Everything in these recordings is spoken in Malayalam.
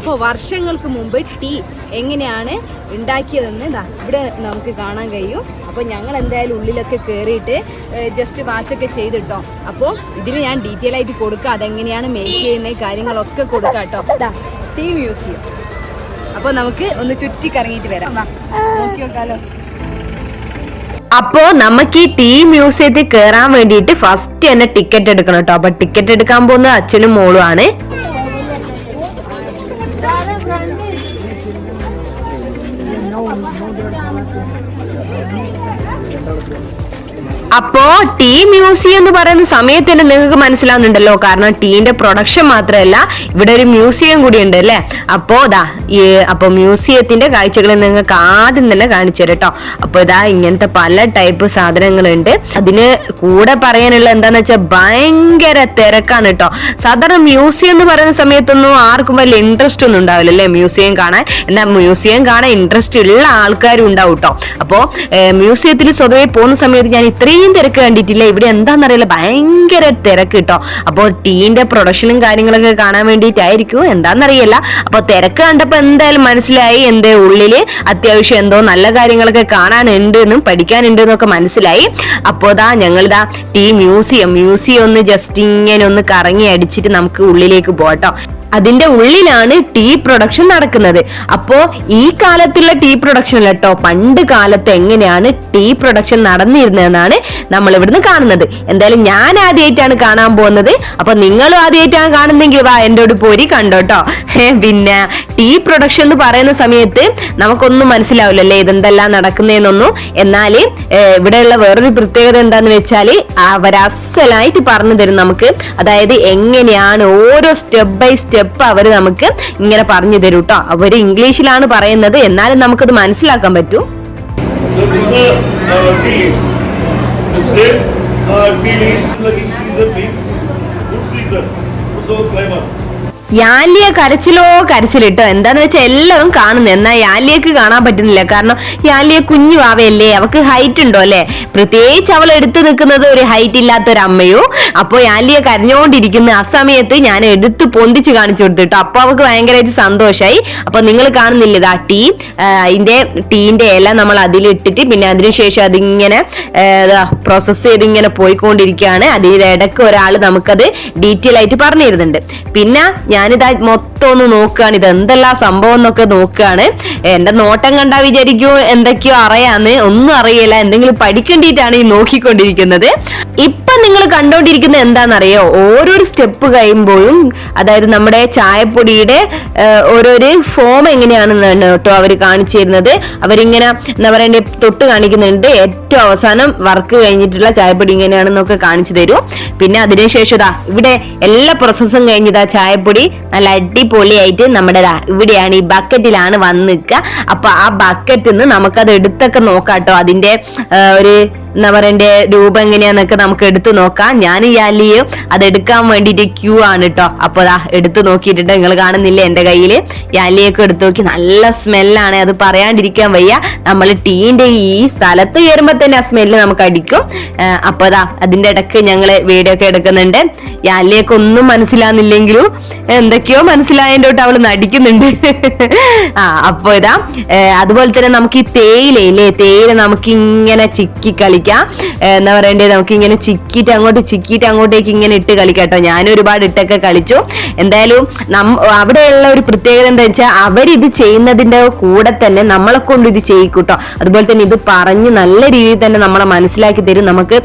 അപ്പോൾ വർഷങ്ങൾക്ക് മുമ്പ് ടീ എങ്ങനെയാണ് ഉണ്ടാക്കിയതെന്ന് ഇവിടെ നമുക്ക് കാണാൻ കഴിയും. അപ്പോൾ ഞങ്ങൾ എന്തായാലും ഉള്ളിലൊക്കെ കയറിയിട്ട് ജസ്റ്റ് വാച്ചൊക്കെ ചെയ്തിട്ടോ. അപ്പോൾ ഇതിന് ഞാൻ ഡീറ്റെയിൽ ആയിട്ട് കൊടുക്കുക, അതെങ്ങനെയാണ് മേക്ക് ചെയ്യുന്ന കാര്യങ്ങളൊക്കെ കൊടുക്കാം കേട്ടോ. Tea museum. അപ്പോൾ നമുക്ക് ഒന്ന് ചുറ്റി കറങ്ങിയിട്ട് വരാം, നോക്കി നോക്കാലോ. അപ്പോ നമുക്ക് ഈ ടീ മ്യൂസിയത്തിൽ കയറാൻ വേണ്ടിയിട്ട് ഫസ്റ്റ് തന്നെ ടിക്കറ്റ് എടുക്കണം കേട്ടോ. അപ്പൊ ടിക്കറ്റ് എടുക്കാൻ പോകുന്നത് അച്ഛനും മോളും ആണ്. അപ്പോ ടീ മ്യൂസിയം എന്ന് പറയുന്ന സമയത്ത് തന്നെ നിങ്ങൾക്ക് മനസ്സിലാവുന്നുണ്ടല്ലോ, കാരണം ടീന്റെ പ്രൊഡക്ഷൻ മാത്രമല്ല ഇവിടെ ഒരു മ്യൂസിയം കൂടി ഉണ്ട് അല്ലേ. അപ്പൊ മ്യൂസിയത്തിന്റെ കാഴ്ചകൾ നിങ്ങൾക്ക് ആദ്യം തന്നെ കാണിച്ചു തരാം കേട്ടോ. അപ്പൊ ഇങ്ങനത്തെ പല ടൈപ്പ് സാധനങ്ങളുണ്ട്. അതിന് കൂടെ പറയാനുള്ള എന്താന്ന് വെച്ചാൽ ഭയങ്കര തിരക്കാണ് കേട്ടോ. സാധാരണ മ്യൂസിയം എന്ന് പറയുന്ന സമയത്തൊന്നും ആർക്കും വലിയ ഇൻട്രസ്റ്റ് ഒന്നും ഉണ്ടാവില്ല അല്ലേ മ്യൂസിയം കാണാൻ. എന്നാൽ മ്യൂസിയം കാണാൻ ഇൻട്രസ്റ്റ് ഉള്ള ആൾക്കാരും ഉണ്ടാവും കേട്ടോ. അപ്പോ മ്യൂസിയത്തിൽ സ്വതവേ പോകുന്ന സമയത്ത് ഞാൻ ഇത്രയും തിരക്ക് കണ്ടിട്ടില്ല. ഇവിടെ എന്താണെന്നറിയില്ല, ഭയങ്കര തിരക്ക് കിട്ടോ. അപ്പോൾ ടീന്റെ പ്രൊഡക്ഷനും കാര്യങ്ങളൊക്കെ കാണാൻ വേണ്ടിയിട്ടായിരിക്കും, എന്താണെന്നറിയില്ല. അപ്പൊ തിരക്ക് കണ്ടപ്പോ എന്തായാലും മനസ്സിലായി എന്റെ ഉള്ളില് അത്യാവശ്യം എന്തോ നല്ല കാര്യങ്ങളൊക്കെ കാണാനുണ്ട് എന്നും പഠിക്കാനുണ്ട് എന്നൊക്കെ മനസ്സിലായി. അപ്പോ ഞങ്ങളിതാ ടീ മ്യൂസിയം ഒന്ന് ജസ്റ്റ് ഇങ്ങനെ ഒന്ന് കറങ്ങി അടിച്ചിട്ട് നമുക്ക് ഉള്ളിലേക്ക് പോട്ടോ. അതിന്റെ ഉള്ളിലാണ് ടീ പ്രൊഡക്ഷൻ നടക്കുന്നത്. അപ്പോ ഈ കാലത്തുള്ള ടീ പ്രൊഡക്ഷൻ അല്ല കേട്ടോ, പണ്ട് കാലത്ത് എങ്ങനെയാണ് ടീ പ്രൊഡക്ഷൻ നടന്നിരുന്നതെന്നാണ് നമ്മൾ ഇവിടുന്ന് കാണുന്നത്. എന്തായാലും ഞാൻ ആദ്യമായിട്ടാണ് കാണാൻ പോകുന്നത്. അപ്പൊ നിങ്ങളും ആദ്യമായിട്ടാണ് കാണുന്നെങ്കിൽ വാ എൻ്റെ കൂടെ പോരി കണ്ടോട്ടോ. പിന്നെ ടീ പ്രൊഡക്ഷൻ എന്ന് പറയുന്ന സമയത്ത് നമുക്കൊന്നും മനസ്സിലാവില്ലല്ലേ ഇതെന്തെല്ലാം നടക്കുന്നതെന്നൊന്നും. എന്നാല് ഇവിടെയുള്ള വേറൊരു പ്രത്യേകത എന്താന്ന് വെച്ചാല് അവരസലായിട്ട് പറഞ്ഞു തരും നമുക്ക്. അതായത് എങ്ങനെയാണ് ഓരോ സ്റ്റെപ്പ് ബൈ സ്റ്റെപ്പ് അവര് നമുക്ക് ഇങ്ങനെ പറഞ്ഞു തരും കേട്ടോ. അവര് ഇംഗ്ലീഷിലാണ് പറയുന്നത്, എന്നാലും നമുക്കത് മനസ്സിലാക്കാൻ പറ്റും. യാലിയ കരച്ചിലിട്ടോ. എന്താന്ന് വെച്ചാൽ എല്ലാവരും കാണുന്നു, എന്നാൽ യാലിയക്ക് കാണാൻ പറ്റുന്നില്ല. കാരണം യാലിയ കുഞ്ഞു വാവയല്ലേ, അവക്ക് ഹൈറ്റ് ഉണ്ടോ അല്ലെ. പ്രത്യേകിച്ച് അവൾ എടുത്തു നിൽക്കുന്നത് ഒരു ഹൈറ്റ് ഇല്ലാത്തൊരു അമ്മയോ. അപ്പൊ യാലിയ കരഞ്ഞുകൊണ്ടിരിക്കുന്ന ആ സമയത്ത് ഞാൻ എടുത്ത് പൊന്തിച്ച് കാണിച്ചു കൊടുത്തിട്ടോ. അപ്പൊ അവക്ക് ഭയങ്കരമായിട്ട് സന്തോഷമായി. അപ്പൊ നിങ്ങൾ കാണുന്നില്ല ഇതാ ടീന്റെ ഇല നമ്മൾ അതിലിട്ടിട്ട് പിന്നെ അതിനുശേഷം അതിങ്ങനെ പ്രോസസ് ചെയ്ത് ഇങ്ങനെ പോയിക്കൊണ്ടിരിക്കുകയാണ്. അതിന്റെ ഇടയ്ക്ക് ഒരാൾ നമുക്കത് ഡീറ്റെയിൽ ആയിട്ട് പറഞ്ഞു തരുന്നുണ്ട്. പിന്നെ ഞാനിതാ മൊത്തം ഒന്ന് നോക്കുകയാണ്, ഇത് എന്തെല്ലാം സംഭവം എന്നൊക്കെ നോക്കുകയാണ്. എന്റെ നോട്ടം കണ്ടാ വിചാരിക്കൂ എന്തൊക്കെയോ അറിയാന്ന്, ഒന്നും അറിയില്ല, എന്തെങ്കിലും പഠിക്കേണ്ടിയിട്ടാണ് ഈ നോക്കിക്കൊണ്ടിരിക്കുന്നത്. ഇപ്പൊ നിങ്ങൾ കണ്ടോണ്ടിരിക്കുന്നത് എന്താണെന്നറിയോ, ഓരോരോ സ്റ്റെപ്പ് കഴിയുമ്പോഴും അതായത് നമ്മുടെ ചായപ്പൊടിയുടെ ഓരോരു ഫോം എങ്ങനെയാണെന്നാണ് കേട്ടോ അവര് കാണിച്ചു തരുന്നത്. അവരിങ്ങനെ എന്താ പറയണ്ടേ തൊട്ട് കാണിക്കുന്നുണ്ട്. ഏറ്റവും അവസാനം വർക്ക് കഴിഞ്ഞിട്ടുള്ള ചായപ്പൊടി ഇങ്ങനെയാണെന്നൊക്കെ കാണിച്ചു തരും. പിന്നെ അതിനുശേഷം ഇവിടെ എല്ലാ പ്രോസസ്സും കഴിഞ്ഞതാ ചായപ്പൊടി നല്ല അടിപൊളിയായിട്ട് നമ്മുടെ ഇവിടെയാണ് ഈ ബക്കറ്റിലാണ് വന്ന് നിൽക്കുക. അപ്പൊ ആ ബക്കറ്റിൽ നിന്ന് നമുക്കത് എടുത്തൊക്കെ നോക്കാട്ടോ. അതിന്റെ ഒരു എന്താ പറയണ്ടേ രൂപം എങ്ങനെയാന്നൊക്കെ നമുക്ക് എടുത്തു നോക്കാം. ഞാൻ യാലിയും അതെടുക്കാൻ വേണ്ടിയിട്ട് ക്യൂ ആണ് കേട്ടോ. അപ്പൊ എടുത്തു നോക്കിയിട്ടുണ്ട്, നിങ്ങൾ കാണുന്നില്ലേ എന്റെ കയ്യില് യാലിയൊക്കെ എടുത്തു നോക്കി. നല്ല സ്മെല്ലാണ്, അത് പറയാണ്ടിരിക്കാൻ വയ്യ. നമ്മൾ ടീന്റെ ഈ സ്ഥലത്ത് കയറുമ്പോ തന്നെ ആ സ്മെല്ല് നമുക്ക് അടിക്കും. അപ്പൊ അതിന്റെ ഇടയ്ക്ക് ഞങ്ങള് വീഡിയോ ഒക്കെ എടുക്കുന്നുണ്ട്. യാലിയൊക്കെ ഒന്നും മനസ്സിലാകുന്നില്ലെങ്കിലും എന്തൊക്കെയോ മനസ്സിലായതിന്റെ തൊട്ട് അവള് നടിക്കുന്നുണ്ട്. അപ്പൊ അതുപോലെ തന്നെ നമുക്ക് ഈ തേയില നമുക്ക് ഇങ്ങനെ ചിക്കി കളിക്കാം. എന്താ പറയണ്ടേ, നമുക്ക് ഇങ്ങനെ ചിക്കിയിട്ട് അങ്ങോട്ടേക്ക് ഇങ്ങനെ ഇട്ട് കളിക്കാം കേട്ടോ. ഞാൻ ഒരുപാട് ഇട്ടൊക്കെ കളിച്ചു. എന്തായാലും അവിടെയുള്ള ഒരു പ്രത്യേകത എന്താ വെച്ചാൽ അവരിത് ചെയ്യുന്നതിന്റെ കൂടെ തന്നെ നമ്മളെ കൊണ്ട് ഇത് ചെയ്യിക്കൂട്ടോ. അതുപോലെ തന്നെ ഇത് പറഞ്ഞ് നല്ല രീതിയിൽ തന്നെ നമ്മളെ മനസ്സിലാക്കി തരും, നമുക്ക്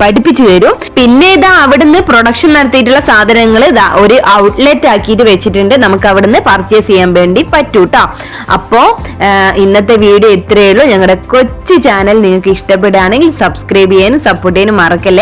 പഠിപ്പിച്ചു തരും. പിന്നെ അവിടുന്ന് പ്രൊഡക്ഷൻ നടത്തിയിട്ടുള്ള സാധനങ്ങൾ ഒരു ഔട്ട്ലെറ്റ് ആക്കിയിട്ട് വെച്ചിട്ടുണ്ട്. നമുക്ക് അവിടുന്ന് പർച്ചേസ് ചെയ്യാൻ വേണ്ടി പറ്റൂട്ടോ. അപ്പോ ഇന്നത്തെ വീഡിയോ ഇത്രയേ ഉള്ളൂ. ഞങ്ങളുടെ കൊച്ചു ചാനൽ നിങ്ങൾക്ക് ഇഷ്ടപ്പെടുകയാണെങ്കിൽ സബ്സ്ക്രൈബ് ചെയ്യാനും സപ്പോർട്ട് ചെയ്യാനും മറക്കല്ലേ.